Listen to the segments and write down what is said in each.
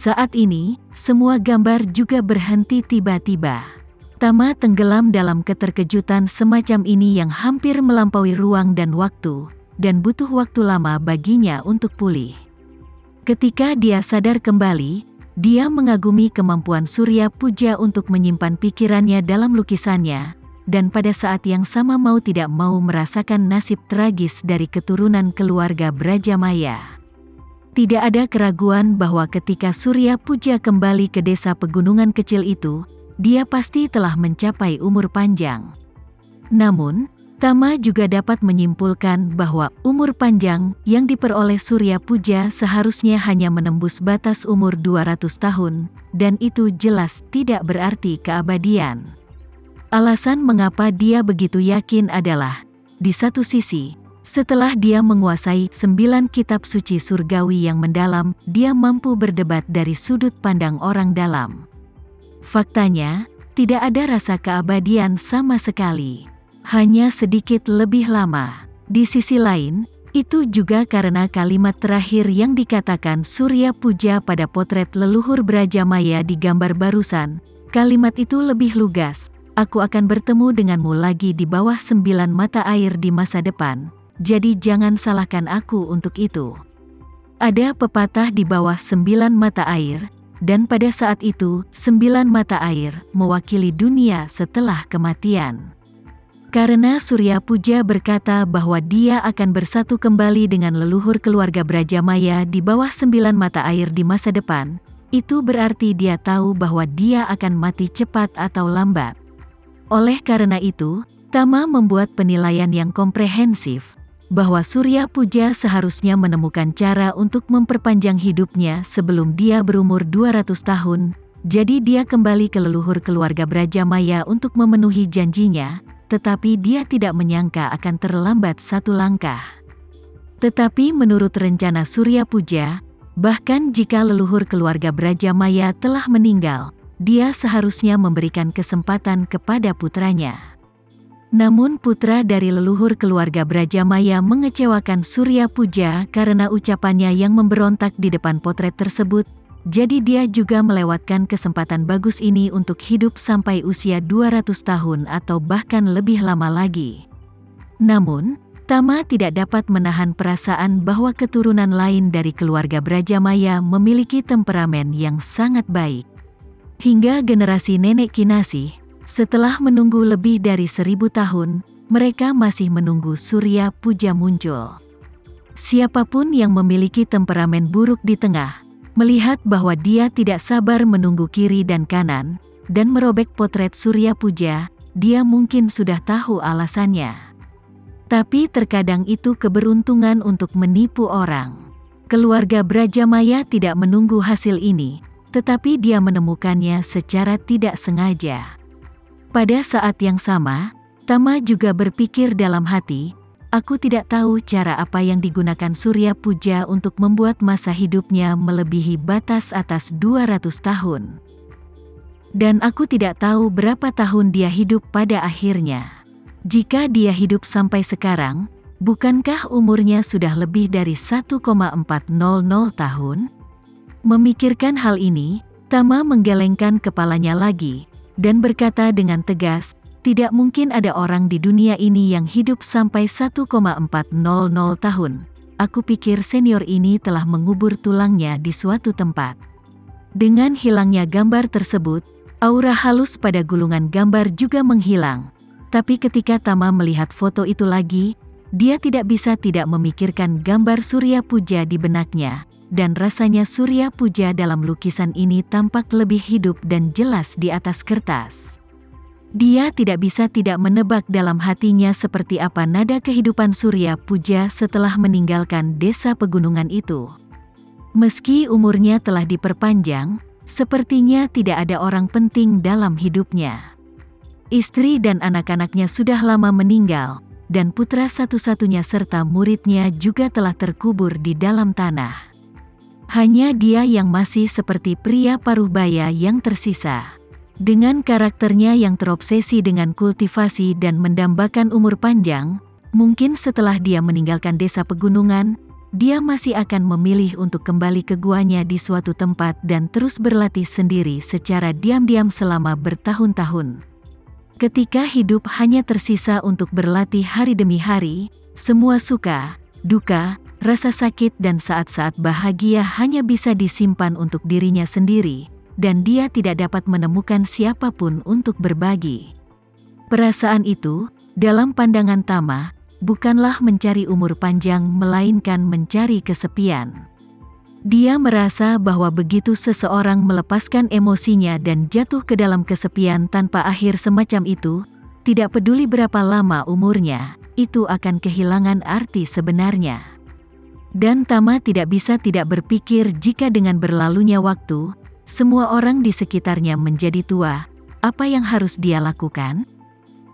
Saat ini, semua gambar juga berhenti tiba-tiba. Tama tenggelam dalam keterkejutan semacam ini yang hampir melampaui ruang dan waktu, dan butuh waktu lama baginya untuk pulih. Ketika dia sadar kembali, dia mengagumi kemampuan Surya Puja untuk menyimpan pikirannya dalam lukisannya, dan pada saat yang sama mau tidak mau merasakan nasib tragis dari keturunan keluarga Brajamaya. Tidak ada keraguan bahwa ketika Surya Puja kembali ke desa pegunungan kecil itu, dia pasti telah mencapai umur panjang. Namun, Tama juga dapat menyimpulkan bahwa umur panjang yang diperoleh Surya Puja seharusnya hanya menembus batas umur 200 tahun, dan itu jelas tidak berarti keabadian. Alasan mengapa dia begitu yakin adalah, di satu sisi, setelah dia menguasai 9 kitab suci surgawi yang mendalam, dia mampu berdebat dari sudut pandang orang dalam. Faktanya, tidak ada rasa keabadian sama sekali. Hanya sedikit lebih lama. Di sisi lain, itu juga karena kalimat terakhir yang dikatakan Surya Puja pada potret leluhur Brajamaya di gambar barusan. Kalimat itu lebih lugas, "Aku akan bertemu denganmu lagi di bawah 9 mata air di masa depan. Jadi jangan salahkan aku untuk itu." Ada pepatah di bawah 9 mata air, dan pada saat itu, 9 mata air mewakili dunia setelah kematian. Karena Surya Puja berkata bahwa dia akan bersatu kembali dengan leluhur keluarga Brajamaya di bawah 9 mata air di masa depan, itu berarti dia tahu bahwa dia akan mati cepat atau lambat. Oleh karena itu, Tama membuat penilaian yang komprehensif, bahwa Surya Puja seharusnya menemukan cara untuk memperpanjang hidupnya sebelum dia berumur 200 tahun, jadi dia kembali ke leluhur keluarga Brajamaya untuk memenuhi janjinya, tetapi dia tidak menyangka akan terlambat satu langkah. Tetapi menurut rencana Surya Puja, bahkan jika leluhur keluarga Brajamaya telah meninggal, dia seharusnya memberikan kesempatan kepada putranya. Namun putra dari leluhur keluarga Brajamaya mengecewakan Surya Puja karena ucapannya yang memberontak di depan potret tersebut, jadi dia juga melewatkan kesempatan bagus ini untuk hidup sampai usia 200 tahun atau bahkan lebih lama lagi. Namun, Tama tidak dapat menahan perasaan bahwa keturunan lain dari keluarga Brajamaya memiliki temperamen yang sangat baik. Hingga generasi nenek Kinasih, setelah menunggu lebih dari 1000 tahun, mereka masih menunggu Surya Puja muncul. Siapapun yang memiliki temperamen buruk di tengah, melihat bahwa dia tidak sabar menunggu kiri dan kanan, dan merobek potret Surya Puja, dia mungkin sudah tahu alasannya. Tapi terkadang itu keberuntungan untuk menipu orang. Keluarga Brajamaya tidak menunggu hasil ini, tetapi dia menemukannya secara tidak sengaja. Pada saat yang sama, Tama juga berpikir dalam hati, aku tidak tahu cara apa yang digunakan Surya Puja untuk membuat masa hidupnya melebihi batas atas 200 tahun. Dan aku tidak tahu berapa tahun dia hidup pada akhirnya. Jika dia hidup sampai sekarang, bukankah umurnya sudah lebih dari 1,400 tahun? Memikirkan hal ini, Tama menggelengkan kepalanya lagi, dan berkata dengan tegas, tidak mungkin ada orang di dunia ini yang hidup sampai 1,400 tahun. Aku pikir senior ini telah mengubur tulangnya di suatu tempat. Dengan hilangnya gambar tersebut, aura halus pada gulungan gambar juga menghilang. Tapi ketika Tama melihat foto itu lagi, dia tidak bisa tidak memikirkan gambar Surya Puja di benaknya, dan rasanya Surya Puja dalam lukisan ini tampak lebih hidup dan jelas di atas kertas. Dia tidak bisa tidak menebak dalam hatinya seperti apa nada kehidupan Surya Puja setelah meninggalkan desa pegunungan itu. Meski umurnya telah diperpanjang, sepertinya tidak ada orang penting dalam hidupnya. Istri dan anak-anaknya sudah lama meninggal, dan putra satu-satunya serta muridnya juga telah terkubur di dalam tanah. Hanya dia yang masih seperti pria paruhbaya yang tersisa. Dengan karakternya yang terobsesi dengan kultivasi dan mendambakan umur panjang, mungkin setelah dia meninggalkan desa pegunungan, dia masih akan memilih untuk kembali ke guanya di suatu tempat dan terus berlatih sendiri secara diam-diam selama bertahun-tahun. Ketika hidup hanya tersisa untuk berlatih hari demi hari, semua suka, duka, rasa sakit dan saat-saat bahagia hanya bisa disimpan untuk dirinya sendiri, dan dia tidak dapat menemukan siapapun untuk berbagi. Perasaan itu, dalam pandangan Tama, bukanlah mencari umur panjang melainkan mencari kesepian. Dia merasa bahwa begitu seseorang melepaskan emosinya dan jatuh ke dalam kesepian tanpa akhir semacam itu, tidak peduli berapa lama umurnya, itu akan kehilangan arti sebenarnya. Dan Tama tidak bisa tidak berpikir jika dengan berlalunya waktu, semua orang di sekitarnya menjadi tua, apa yang harus dia lakukan?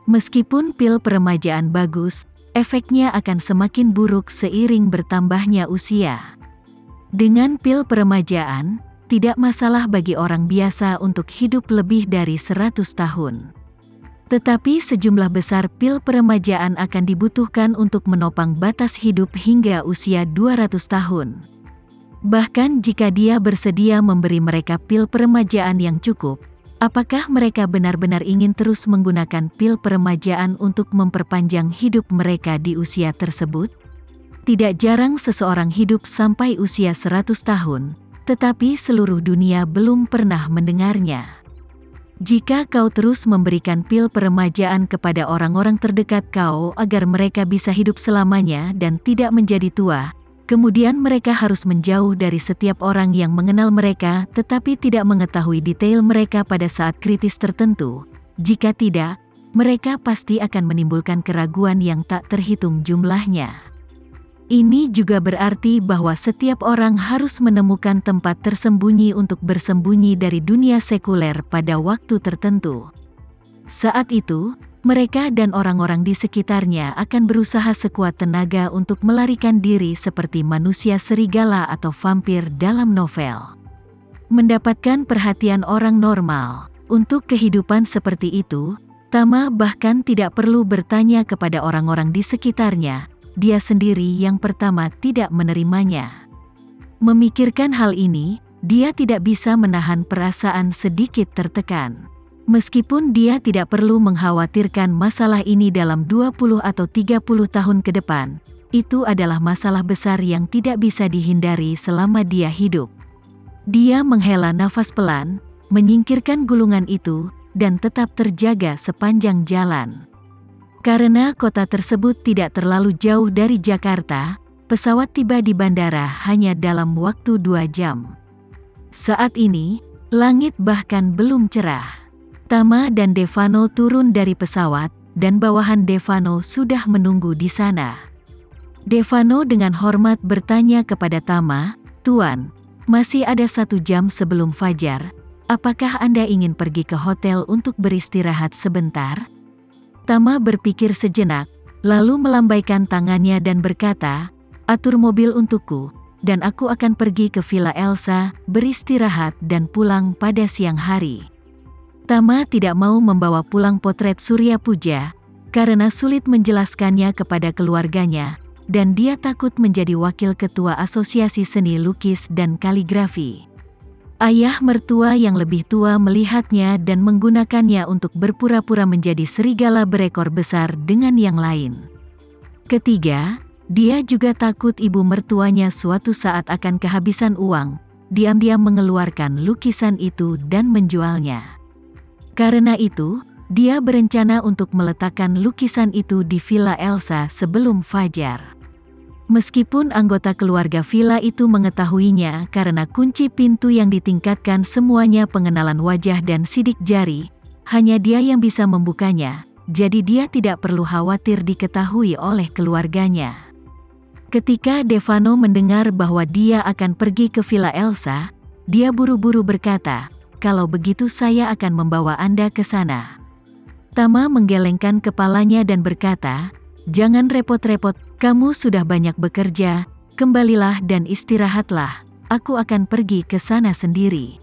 Meskipun pil peremajaan bagus, efeknya akan semakin buruk seiring bertambahnya usia. Dengan pil peremajaan, tidak masalah bagi orang biasa untuk hidup lebih dari 100 tahun. Tetapi sejumlah besar pil peremajaan akan dibutuhkan untuk menopang batas hidup hingga usia 200 tahun. Bahkan jika dia bersedia memberi mereka pil peremajaan yang cukup, apakah mereka benar-benar ingin terus menggunakan pil peremajaan untuk memperpanjang hidup mereka di usia tersebut? Tidak jarang seseorang hidup sampai usia 100 tahun, tetapi seluruh dunia belum pernah mendengarnya. Jika kau terus memberikan pil peremajaan kepada orang-orang terdekat kau agar mereka bisa hidup selamanya dan tidak menjadi tua, kemudian mereka harus menjauh dari setiap orang yang mengenal mereka tetapi tidak mengetahui detail mereka pada saat kritis tertentu. Jika tidak, mereka pasti akan menimbulkan keraguan yang tak terhitung jumlahnya. Ini juga berarti bahwa setiap orang harus menemukan tempat tersembunyi untuk bersembunyi dari dunia sekuler pada waktu tertentu. Saat itu, mereka dan orang-orang di sekitarnya akan berusaha sekuat tenaga untuk melarikan diri seperti manusia serigala atau vampir dalam novel. Mendapatkan perhatian orang normal, untuk kehidupan seperti itu, Tama bahkan tidak perlu bertanya kepada orang-orang di sekitarnya. Dia sendiri yang pertama tidak menerimanya. Memikirkan hal ini, dia tidak bisa menahan perasaan sedikit tertekan. Meskipun dia tidak perlu mengkhawatirkan masalah ini dalam 20 atau 30 tahun ke depan, itu adalah masalah besar yang tidak bisa dihindari selama dia hidup. Dia menghela nafas pelan, menyingkirkan gulungan itu, dan tetap terjaga sepanjang jalan. Karena kota tersebut tidak terlalu jauh dari Jakarta, pesawat tiba di bandara hanya dalam waktu 2 jam. Saat ini, langit bahkan belum cerah. Tama dan Devano turun dari pesawat, dan bawahan Devano sudah menunggu di sana. Devano dengan hormat bertanya kepada Tama, "Tuan, masih ada 1 jam sebelum fajar, apakah Anda ingin pergi ke hotel untuk beristirahat sebentar?" Tama berpikir sejenak, lalu melambaikan tangannya dan berkata, "Atur mobil untukku, dan aku akan pergi ke Villa Elsa, beristirahat dan pulang pada siang hari." Tama tidak mau membawa pulang potret Surya Puja, karena sulit menjelaskannya kepada keluarganya, dan dia takut menjadi wakil ketua Asosiasi Seni Lukis dan Kaligrafi. Ayah mertua yang lebih tua melihatnya dan menggunakannya untuk berpura-pura menjadi serigala berekor besar dengan yang lain. Ketiga, dia juga takut ibu mertuanya suatu saat akan kehabisan uang, diam-diam mengeluarkan lukisan itu dan menjualnya. Karena itu, dia berencana untuk meletakkan lukisan itu di Villa Elsa sebelum fajar. Meskipun anggota keluarga villa itu mengetahuinya karena kunci pintu yang ditingkatkan semuanya pengenalan wajah dan sidik jari, hanya dia yang bisa membukanya, jadi dia tidak perlu khawatir diketahui oleh keluarganya. Ketika Devano mendengar bahwa dia akan pergi ke Villa Elsa, dia buru-buru berkata, "Kalau begitu saya akan membawa Anda ke sana." Tama menggelengkan kepalanya dan berkata, "Jangan repot-repot, kamu sudah banyak bekerja, kembalilah dan istirahatlah, aku akan pergi ke sana sendiri."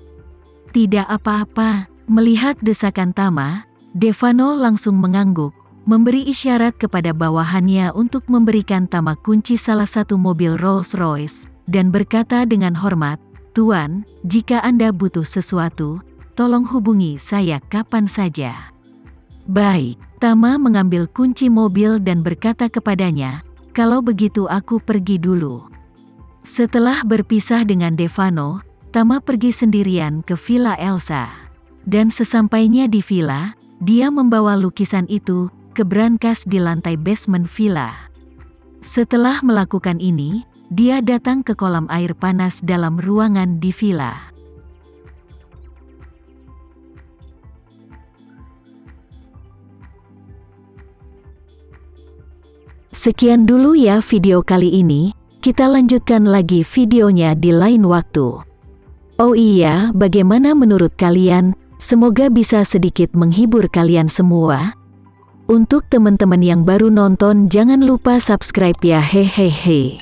"Tidak apa-apa." Melihat desakan Tama, Devano langsung mengangguk, memberi isyarat kepada bawahannya untuk memberikan Tama kunci salah satu mobil Rolls-Royce, dan berkata dengan hormat, "Tuan, jika Anda butuh sesuatu, tolong hubungi saya kapan saja." "Baik." Tama mengambil kunci mobil dan berkata kepadanya, "Kalau begitu aku pergi dulu." Setelah berpisah dengan Devano, Tama pergi sendirian ke villa Elsa. Dan sesampainya di villa, dia membawa lukisan itu ke brankas di lantai basement villa. Setelah melakukan ini, dia datang ke kolam air panas dalam ruangan di villa. Sekian dulu ya video kali ini, kita lanjutkan lagi videonya di lain waktu. Oh iya, bagaimana menurut kalian? Semoga bisa sedikit menghibur kalian semua. Untuk teman-teman yang baru nonton, jangan lupa subscribe ya, hehehe.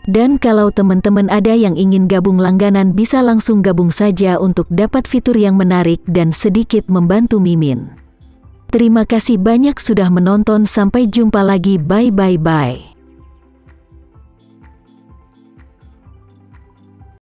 Dan kalau teman-teman ada yang ingin gabung langganan, bisa langsung gabung saja untuk dapat fitur yang menarik dan sedikit membantu Mimin. Terima kasih banyak sudah menonton, sampai jumpa lagi, bye.